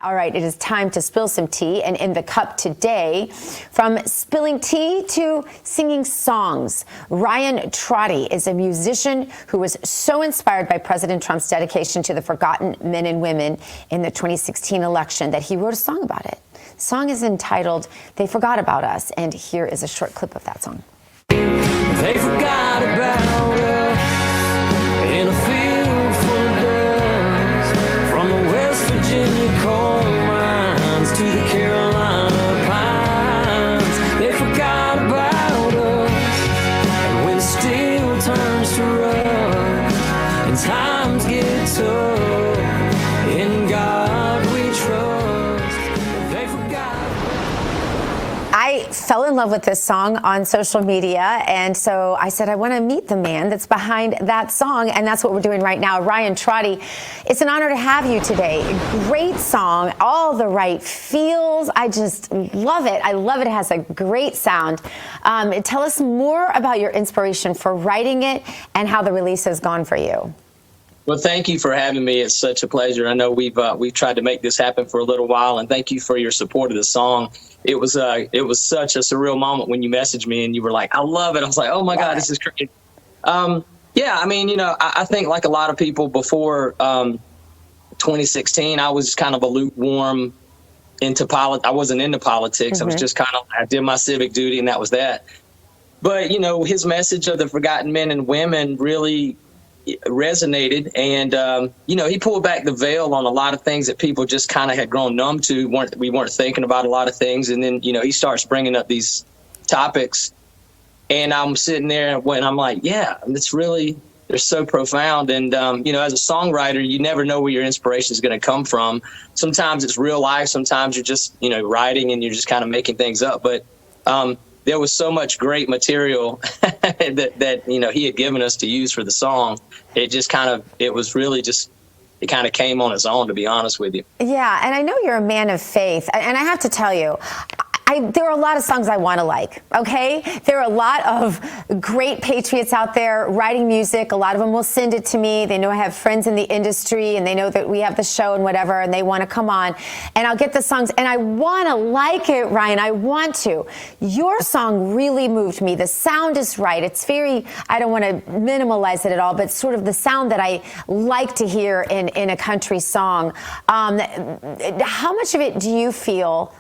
All right, it is time to spill some tea, and in the cup today, from spilling tea to singing songs, Ryan Trotti is a musician who was so inspired by President Trump's dedication to the forgotten men and women in the 2016 election that he wrote a song about it. The song is entitled, "They Forgot About Us," and here is a short clip of that song. They forgot about us in a field full of dust, from the West Virginia coal mines to the Carolina pines. They forgot about us, and when steel turns to rust and times get tough, in God we trust. They forgot. I fell in love with this song on social media, and so I said I want to meet the man that's behind that song, and that's what we're doing right now. Ryan Trotti, it's an honor to have you today. Great song, all the right feels. I just love it. I love it. It has a great sound. Tell us more about your inspiration for writing it and how the release has gone for you. Well, thank you for having me. It's such a pleasure. I know we've tried to make this happen for a little while, and thank you for your support of the song. It was such a surreal moment when you messaged me and you were like, "I love it." I was like, "Oh my God, this is great." Yeah, I mean, I think like a lot of people before 2016, I was kind of a lukewarm into politics. I wasn't into politics. I was just I did my civic duty, and that was that. But his message of the forgotten men and women really resonated, and he pulled back the veil on a lot of things that people just kind of had grown numb to. We weren't thinking about a lot of things, and then he starts bringing up these topics, and I'm sitting there and I'm like, yeah, they're so profound. And as a songwriter, you never know where your inspiration is going to come from. Sometimes it's real life, sometimes you're just writing and you're just kind of making things up, but there was so much great material that he had given us to use for the song. It kind of came on its own, to be honest with you. Yeah, and I know you're a man of faith, and I have to tell you, there are a lot of songs I want to like, okay? There are a lot of great patriots out there writing music. A lot of them will send it to me. They know I have friends in the industry, and they know that we have the show and whatever, and they want to come on. And I'll get the songs, and I want to like it, Ryan. I want to. Your song really moved me. The sound is right. It's very, I don't want to minimalize it at all, but sort of the sound that I like to hear in a country song. How much of it do you feel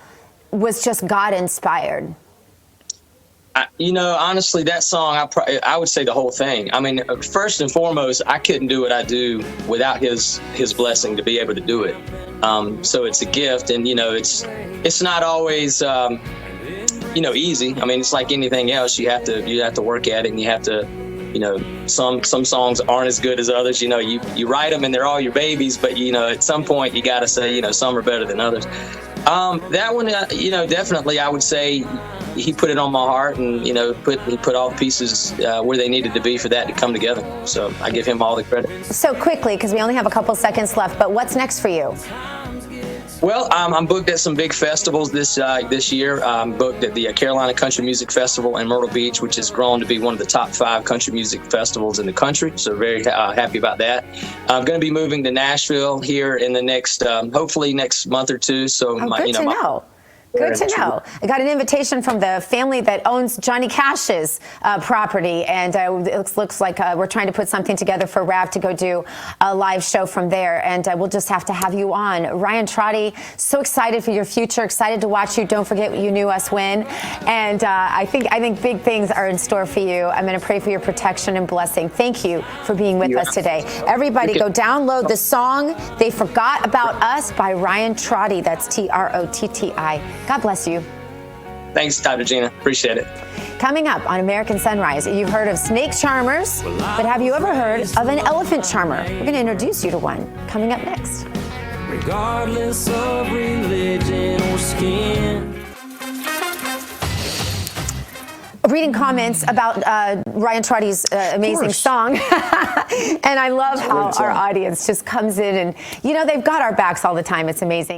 was just God inspired? Honestly, that song, I would say the whole thing. I mean, first and foremost, I couldn't do what I do without his blessing to be able to do it. So it's a gift, and it's not always easy. I mean, it's like anything else. You have to work at it, and you have to. Some songs aren't as good as others. You write them and they're all your babies, but at some point you got to say some are better than others. That one, definitely I would say he put it on my heart, and he put all the pieces where they needed to be for that to come together. So I give him all the credit. So quickly, because we only have a couple seconds left, but what's next for you? Well, I'm booked at some big festivals this year. I'm booked at the Carolina Country Music Festival in Myrtle Beach, which has grown to be one of the top 5 country music festivals in the country. So very happy about that. I'm going to be moving to Nashville here in the next, hopefully next month or two. So good to know. Good to know. I got an invitation from the family that owns Johnny Cash's property, and it looks like we're trying to put something together for Rav to go do a live show from there, and we'll just have to have you on. Ryan Trotti, so excited for your future, excited to watch you. Don't forget You Knew Us win, and I think big things are in store for you. I'm going to pray for your protection and blessing. Thank you for being with us today. Everybody, go download the song "They Forgot About Us" by Ryan Trotti. That's Trotti. God bless you. Thanks, Dr. Gina. Appreciate it. Coming up on American Sunrise, you've heard of snake charmers, but have you ever heard of an elephant charmer? We're going to introduce you to one coming up next. Regardless of religion or skin. Reading comments about Ryan Trotti's amazing song. And I love how our audience just comes in and, they've got our backs all the time. It's amazing.